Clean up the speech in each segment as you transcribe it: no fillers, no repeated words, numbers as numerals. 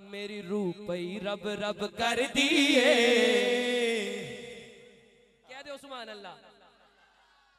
मेरी रूह पई रब रब कर दिए। कह दो सुभान अल्लाह।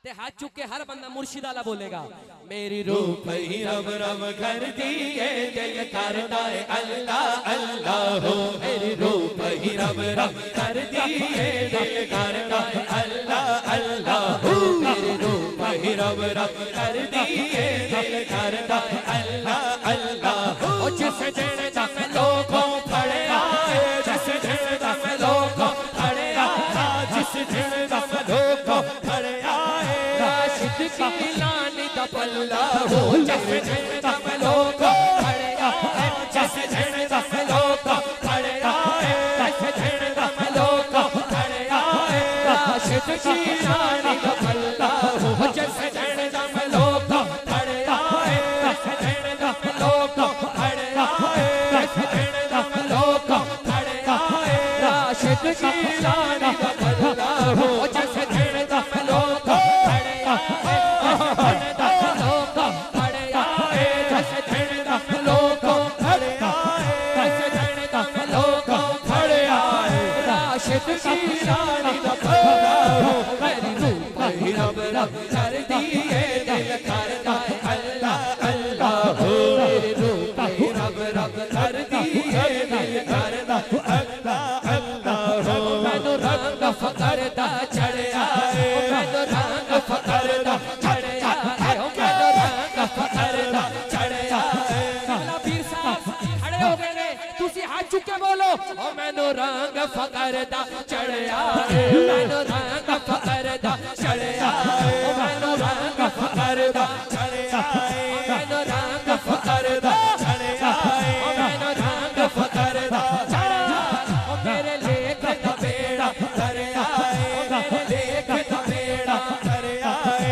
ते हाथ चुक के हर बंदा मुर्शिद आला बोलेगा। मेरी रूह पई रब रब कर दिए, दिल करता है अल्लाह अल्लाह हो। मेरी रूह पई रब रब कर दिए, दिल करता है अल्लाह अल्लाह हो। मेरी रूह पई रब रब कर दिए, दिल करता है अल्लाह अल्लाह हो। जिस दिन तक लोगों फड़े आए, जिस दिन तक लोगों फड़े आए, जिस दिन तक लोगों फड़े आए, राशिद की लानी दा पल्ला हो। जिस दिन तक लोगों फड़े आए, जिस दिन तक लोगों फड़े आए, जिस दिन तक लोगों फड़े आए, राशिद की लानी दा पल्ला हो। जिस दिन तक लोगों फड़े आए, जिस दिन तक लोगों फड़े आए, जिस दिन तक लोगों फड़े आए, राशिद की लानी दा पल्ला हो। जिस दिन तक लोगों फड़े आए, जिस दिन तक लोगों फड़े आए, जिस दिन तक लोगों फड़े आए, जिस दिन तक लोगों फड़े आए, राशिद की लानी दा पल्ला हो। मेरी रूह पई रब रब कर दिए, दिल करता है अल्लाह अल्लाह हो। मेरी रूह पई रब रब कर दिए, दिल करता है अल्लाह अल्लाह हो। मैनू रंग फकर दा चढ़िया है, मैनू रंग फकर दा चढ़िया है, मैनू रंग फकर दा चढ़िया है। अल्लाह पीर साहब खड़े हो गए ने, तुसी हाथ चुक के बोलो। ओ मैनू रंग फकर दा चढ़िया है, मैनू रंग फकर दा चढ़िया है, मैनू रंग फकर दा चढ़िया है, मैनू रंग फकर दा चढ़िया है, मैनू रंग फकर दा चढ़िया है। मेरे लेख दा बेड़ा दरिया है, मेरे लेख दा बेड़ा दरिया है।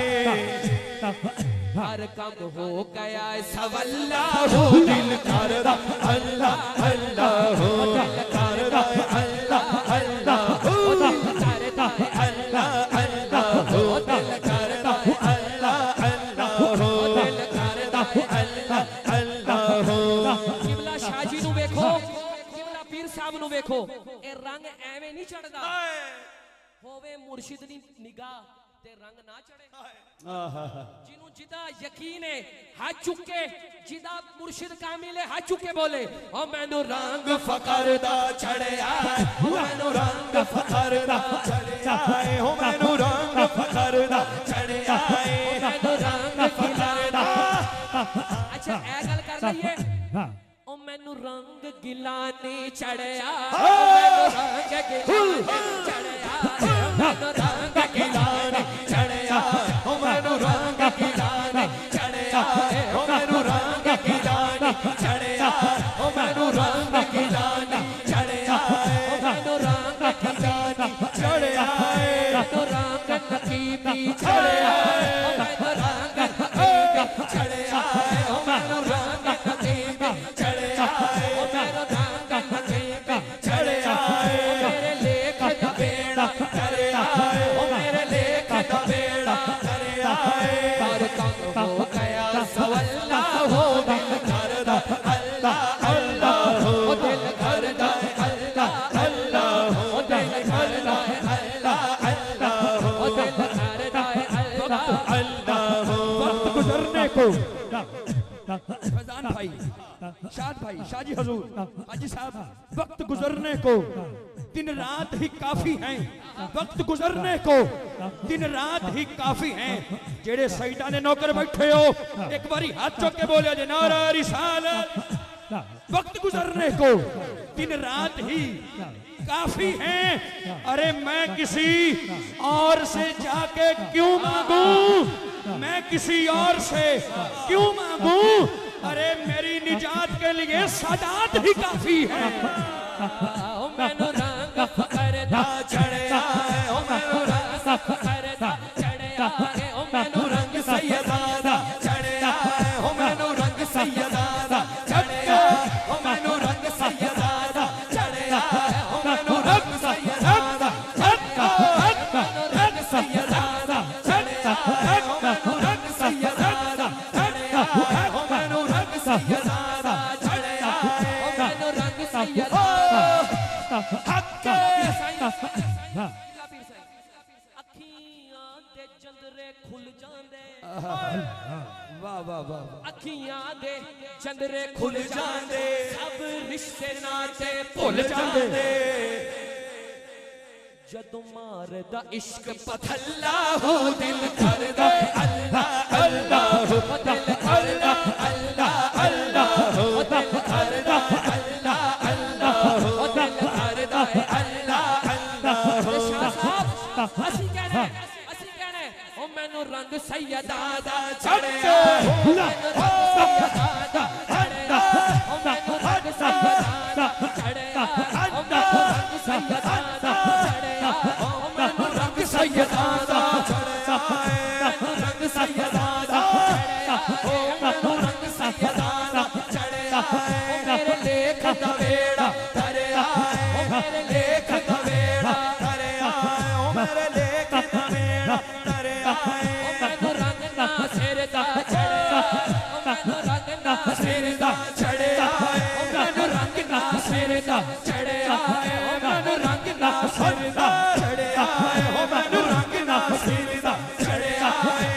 हर कम हो गया सवल्ला हो, दिल करदा अल्लाह अल्लाह हो। दिल करदा अल्लाह अल्लाह हो, दिल करदा अल्लाह अल्लाह हो, दिल करदा अल्लाह अल्लाह हो, दिल करदा अल्लाह अल्लाह हो। किबला शाह जी नु देखो, किबला पीर साहब नु देखो, ए रंग एवें नहीं चढ़दा। होवे मुर्शिद दी निगाह ते रंग ना चढ़े। जिन्हों जिदा यकीन है हाथ चुक के, जिदा मुर्शिद कामिल है हाथ चुक के बोले। ओ मैनू रंग फकर दा चढ़िया है, मैनू रंग फकर दा चढ़िया है, ओ मैनू रंग फकर दा चढ़िया है, मैनू रंग फकर दा। अच्छा ए गल कर लईए। ओ मैनू रंग गिलानी चढ़िया, ओ मैनू रंग गिलानी चढ़िया, मैनू रंग गिलानी चढ़िया, ओ मैनू रंग गिलानी चढ़िया, ओ मैनू रंग गिलानी चढ़िया, ओ मैनू रंग गिलानी चढ़िया, ओ मैनू रंग गिलानी चढ़िया, मैनू रंग नकीबी चढ़िया, ओ मैनू रंग नकीबी चढ़िया, ओ मैनू रंग नकीबी चढ़िया, ओ मैनू रंग नकीबी चढ़िया। मेरे लेख दा बेड़ा दरिया है, ओ मेरे लेख दा बेड़ा दरिया है। हर कम हो गया सवल्ला हो, दिल करदा अल्लाह अल्लाह हो, दिल करदा अल्लाह अल्लाह हो, दिल करदा अल्लाह अल्लाह हो, दिल करदा अल्लाह अल्लाह हो। वक्त गुजरने को फैजान भाई, शाद भाई, शाजी हजूर, हाजी साहब, वक्त गुजरने को दिन रात ही काफी हैं, वक्त गुजरने को दिन रात ही काफी हैं। जेड़े सईदा ने नौकर बैठे हो, एक बारी हाथ चुक के बोले जे नारा रिसालत। वक्त गुजरने को दिन रात ही काफी हैं। अरे मैं किसी और से जाके क्यों मांगू, मैं किसी और से क्यों मांगू। अरे मेरी निजात के लिए सादात ही काफी है। ओ मैनू रंग फकर दा चढ़िया है, ओ मैनू रंग फकर दा चढ़िया है, ओ मैनू रंग सैयदा दा चढ़िया है, ओ मैनू रंग सैयदा दा चढ़िया, ओ मैनू रंग सैयदा दा चढ़िया, ओ मैनू रंग सैयदा दा चढ़िया, ओ मैनू रंग सैयदा दा चढ़िया, ओ मैनू रंग सैयदा दा चढ़िया, ओ मैनू रंग सैयदा दा चढ़िया, ओ मैनू रंग सैयदा हक अखियां दे जंदरे खुल जांदे वाह वाह वाह अखियां दे जंदरे खुल जांदे सब रिश्ते नाते भुल जांदे जदों मारदा इश्क पथल्ला हो दिल करदा अल्लाह अल्लाह हो दिल करदा अल्लाह अल्लाह हो दिल करदा अल्लाह अल्लाह हो दिल करदा अल्लाह अल्लाह हो शाह साहब ਅਸੀਂ कहने ओ मैनू रंग सैयदा दा चढ़या मैनू रंग सैयदा दा चढ़या ओ मैनू रंग सैयदा दा चढ़या ओ मैनू रंग सैयदा दा चढ़या ओ मैनू रंग सैयदा दा चढ़या मैनू रंग सैयदा दा चढ़या ओ मैनू रंग सैयदा दा चढ़या ओ मेरे लेख दा वेड़ा तरया ओ मेरे लेख दा वेड़ा तरया ओ मेरे लेख दा वेड़ा तरया ओ मैनू रंग ना सिर दा चढ़या ओ मैनू रंग ना सिर दा चढ़या ओ मैनू रंग ना सिर दा चढ़या ओ मैनू रंग ना सिर दा चढ़या ओ मैनू रंग ना सिर दा चढ़या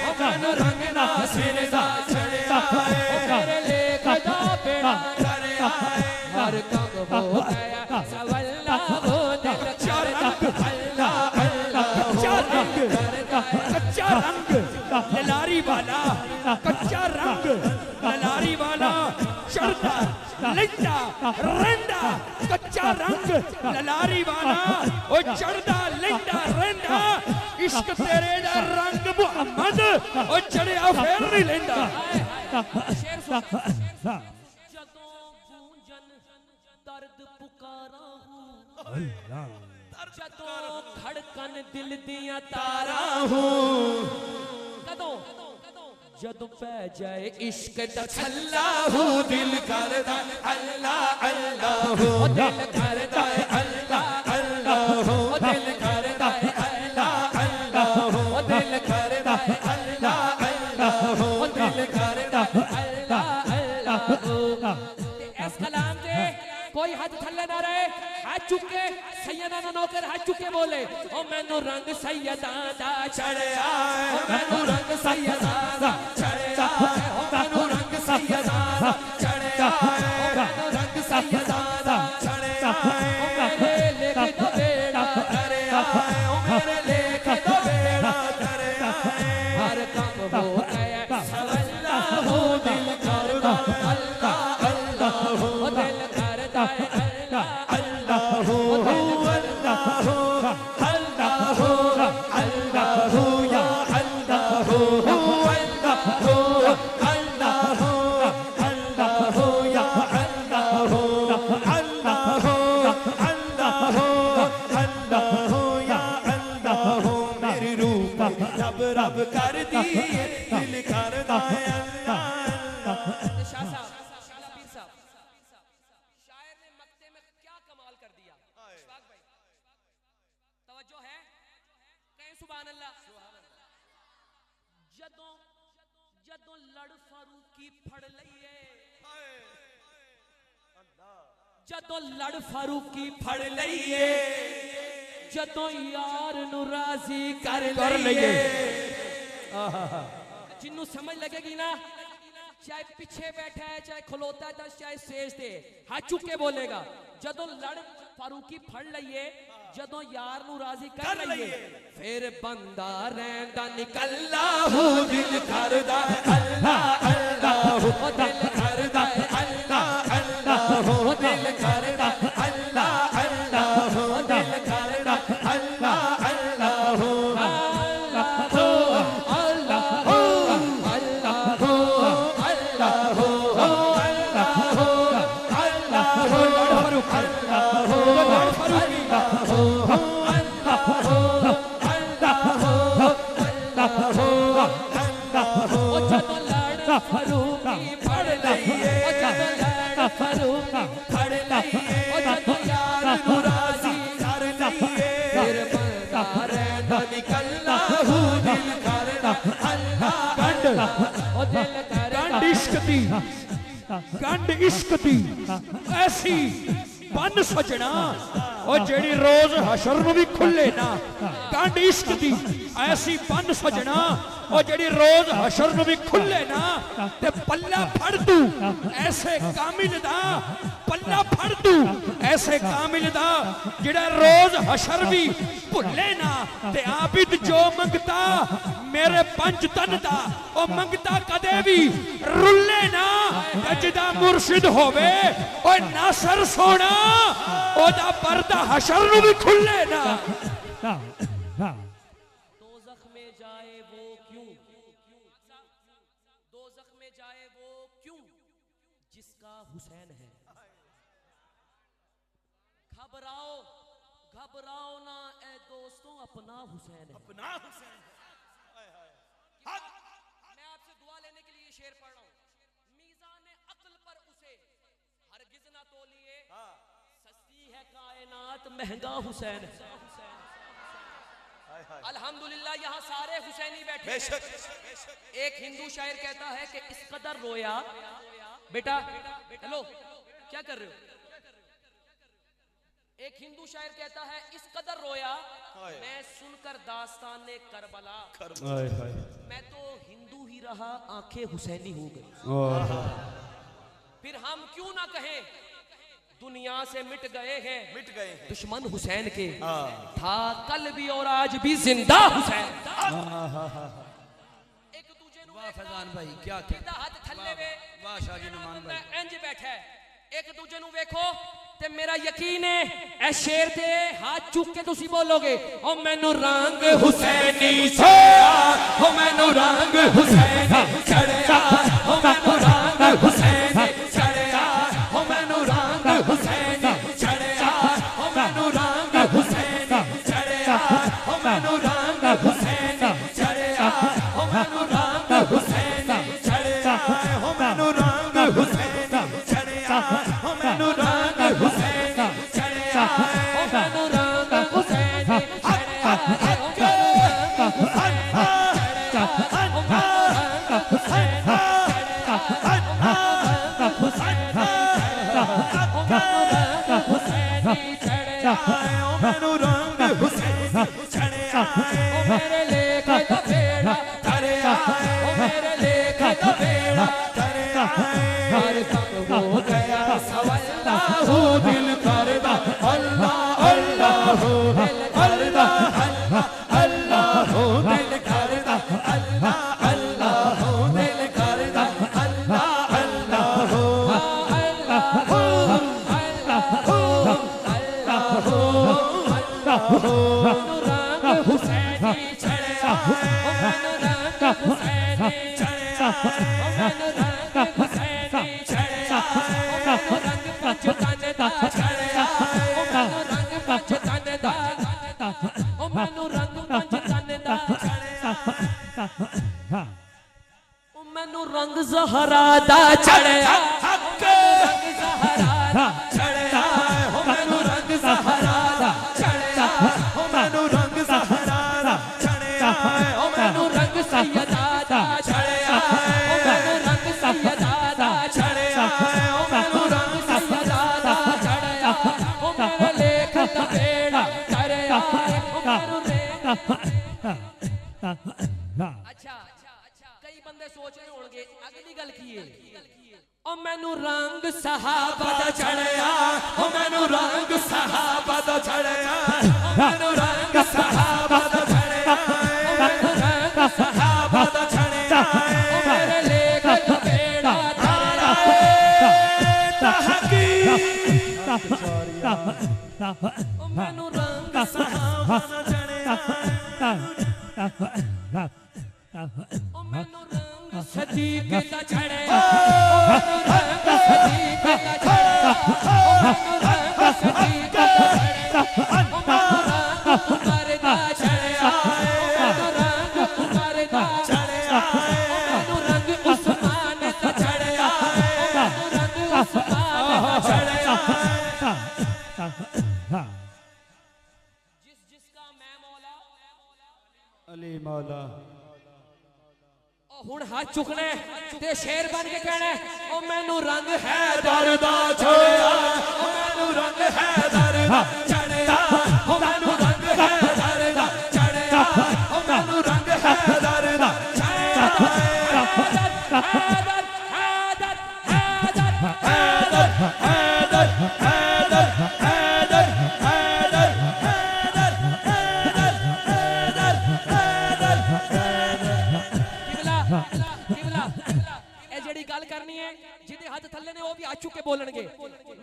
ओ मैनू रंग ना सिर दा चढ़या ओ मेरे लेख दा बेड़ा तरया हर कंग हो गया सवल्ला हो दिल करदा अल्लाह अल्लाह कच्चा रंग ललारी वाला कच्चा रंग ललारी वाला चढ़दा लेंदा रंदा कच्चा रंग ललारी वाला ओ चढ़दा लेंदा रंदा इश्क तेरे दा रंग मुहम्मद ओ चढ़या फेर नहीं लेंदा शेर सुन जदों गूंजन दर्द पुकारा हूं अल्लाह जदों धड़कन दिल दियां तारा हूं कदों जदों पै जाए इश्क दा छल्ला हो दिल करदा अल्लाह अल्लाह हो दिल करदा अल्लाह अल्लाह हो दिल करदा अल्लाह अल्लाह हो दिल करदा अल्लाह अल्लाह हो दिल करदा अल्लाह अल्लाह हो इस कलाम दे कोई हाथ थल्ले ना रहे हाथ चुके सैयदा दा नौकर हाथ चुके बोले ओ मैनू रंग सैयदा दा चढ़या ओ मैनू रंग सैयदा दा चढ़या ओ मैनू रंग सैयदा दा चढ़या ओ मैनू रंग सैयदा दा चढ़या ओ मेरे लेख दा बेड़ा तरया ओ मेरे लेख दा बेड़ा तरया हर काम हो गया सवल्ला हो दिल करदा अल्लाह अल्लाह हो दिल करदा अल्लाह अल्लाह हो अल्लाह हो अल्लाह हो अल्लाह हो या अल्लाह हो अल्लाह हो अल्लाह हो अल्लाह हो या अल्लाह हो अल्लाह हो अल्लाह हो अल्लाह हो या अल्लाह हो मेरी रूह रब रब कर दिए दिल करदा अल्लाह अल्लाह शाह साहब शाला पीर साहब शायर ने मक्ते में क्या कमाल कर दिया इशफाक भाई तवज्जो है कहें सुभान अल्लाह जदों जदों लड़ फारूकी फड़ लईए जदों लड़ फारूकी फड़ लईए जदों यार नु राजी कर लईए जिन्नू समझ लगेगी ना चाहे पीछे बैठा है चाहे खलोता है चाहे स्टेज पे हाथ चुक के बोलेगा जदों लड़ फारूकी फड़ लईए जदों यार नु राजी कर लईए फिर बंदा रहंदा निकल्ला हो दिल करदा अल्लाह अल्लाह हो दिल करदा अल्लाह अल्लाह हो दिल करदा अल्लाह अल्लाह हो दिल करदा अल्लाह अल्लाह हो अल्लाह हो अल्लाह हो अल्लाह हो अल्लाह हो अल्लाह हो अल्लाह हो अल्लाह हो अल्लाह हो अल्लाह हो अल्लाह हो अल्लाह हो अल्लाह हो जदों लड़ फारूकी फड़ लईए जदों लड़ फारूकी फड़ लईए जदों यार नु राजी कर लईए फिर बंदा रहंदा निकल्ला हो दिल करदा अल्लाह अल्लाह ओ दिल करदा गंड इश्क दी ऐसी बन सजना और जेड़ी रोज हशर नूं भी खुले ना कंड इश्क दी ऐसी बन सजना और जेड़ी रोज हशर नूं भी खुले ना ते पल्ला फड़ तू ऐसे कामिल दा पल्ला फड़ तू ऐसे कामिल दा जेड़ा रोज हशर भी भुले ना ते आबिद जो मंगता मेरे पंच तन दा ओ मंगता कदे भी रुले ना जिदा मुर्शिद होवे ओ नासर सोना ओदा पर्दा हशर नूं भी खुले ना दोज़ख में जाए वो क्यों दोज़ख में जाए वो क्यों जिसका हुसैन है घबराओ घबराओ ना ए दोस्तों अपना हुसैन है अपना हुसैन मैं आपसे दुआ लेने के लिए ये शेर पढ़ रहा हूं मीज़ान अक्ल पर उसे हरगिज़ ना तोलिए सस्ती है कायनात महंगा हुसैन है अल्हम्दुलिल्लाह यहाँ सारे हुसैनी बैठे हैं। एक हिंदू शायर कहता है कि इस कदर रोया बेटा हेलो क्या कर रहे हो एक हिंदू शायर कहता है इस कदर रोया मैं सुनकर दास्ताने करबला मैं तो हिंदू ही रहा आंखें हुसैनी हो गई फिर हम क्यों ना कहें दुनिया से मिट गए हैं दुश्मन हुसैन के था कल भी और आज भी जिंदा हुसैन एक दूजे नु वाह फैजान भाई क्या कहता हाथ थल्ले वे वाह शाहजी नुमान भाई इंज बैठा है एक दूजे नु वेखो ते मेरा यकीन है ए शेर ते हाथ चुक के तुसी बोलोगे ओ मैनू रंग हुसैनी छेड़ा ओ मैनू रंग हुसैनी चढ़िया ओ मैनू रंग हुसैनी चढ़िया ओ मैनू रंग हुसैनी चढ़िया ओ मैनू रंग हुसैनी चढ़िया ओ मैनू रंग हुसैनी चढ़िया ओ मैनू रंग हुसैनी चढ़िया ओ मैनू रंग हुसैनी चढ़िया ओ मैनू रंग हुसैनी चढ़िया ओ मैनू रंग हुसैनी चढ़िया मैनू रंग हुसैनी चढ़िया मेरे लेख दा बेड़ा चढ़िया मेरे लेख दा बेड़ा चढ़िया हर तक हो गया सवल्ला हो दिल करदा अल्लाह अल्लाह हो अल्लाह अल्लाह हो दिल करदा अल्लाह अल्लाह हो दिल करदा अल्लाह अल्लाह हो अल्लाह हो रंग हुसैनी चढ़िया मैनू रंग हुसैनी चढ़िया मैनू रंग हुसैनी चढ़िया मैनू रंग पंच तन दा चढ़िया मैनू रंग पंच तन दा ओ मैनू रंग पंच तन दा ओ मैनू रंग ज़हरा दा चढ़िया रंग ज़हरा दा चढ़िया हो मैनू रंग सहारा चढ़िया हो मैनू रंग सहारा चढ़िया हो मैनू रंग सैयदा दा चढ़िया ओ मैनू रंग सैयदा दा चढ़िया हो मैनू रंग सैयदा दा चढ़िया ओ मेरे लेख दा बेड़ा चढ़िया ओ मैनू अच्छा कई बंदे सोच रहे होंगे अगली गल की है ओ मैनू रंग सहाबा दा चढ़िया हो मैनू रंग सहाबा दा चढ़िया हो मैनू रंग सहाबा दा चढ़िया हो मैनू रंग सहाबा दा चढ़िया ओ मेरे लेख दा बेड़ा तारा तहकीक ओ मैनू रंग सहाबा दा चढ़िया ओ मैनू रंग सदीक दा चढ़िया ओ मैनू रंग सदीक दा चढ़िया ओ मैनू रंग सदीक दा चढ़िया ओ मैनू रंग उमर दा चढ़िया ओ मैनू रंग उमर दा चढ़िया ओ मैनू रंग उस्मान दा चढ़िया ओ मैनू रंग उस्मान दा चढ़िया जिसका मैं मौला अली मौला हुण हाथ चुकने ते शेर बन के कहना ओ मैनू रंग है दरदा छोया ओ मैनू रंग दा चढ़िया ओ मैनू रंग हैदर दा चढ़िया ओ मैनू रंग हैदर दा चढ़िया गल करनी है जिदे हाथ थल्ले ने वो भी हाथ चुक के बोलणगे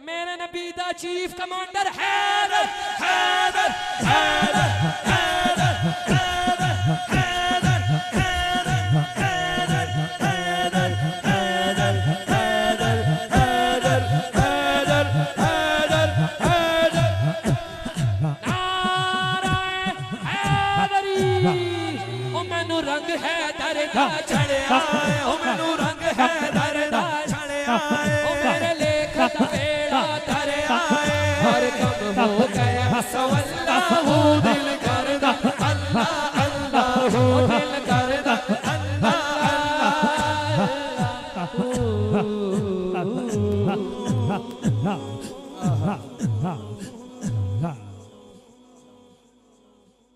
मेरे नबी दा चीफ कमांडर हैदर हैदर हैदर हैदर हैदर रंग हैदर दा चढ़िया ओ मैनू रंग हैदर दा चढ़िया ओ मेरे लेख दा बेड़ा धरिया हर कम हो गया सवल्लाहु दिल करदा अल्लाह अल्लाह हो दिल करदा अल्लाह अल्लाह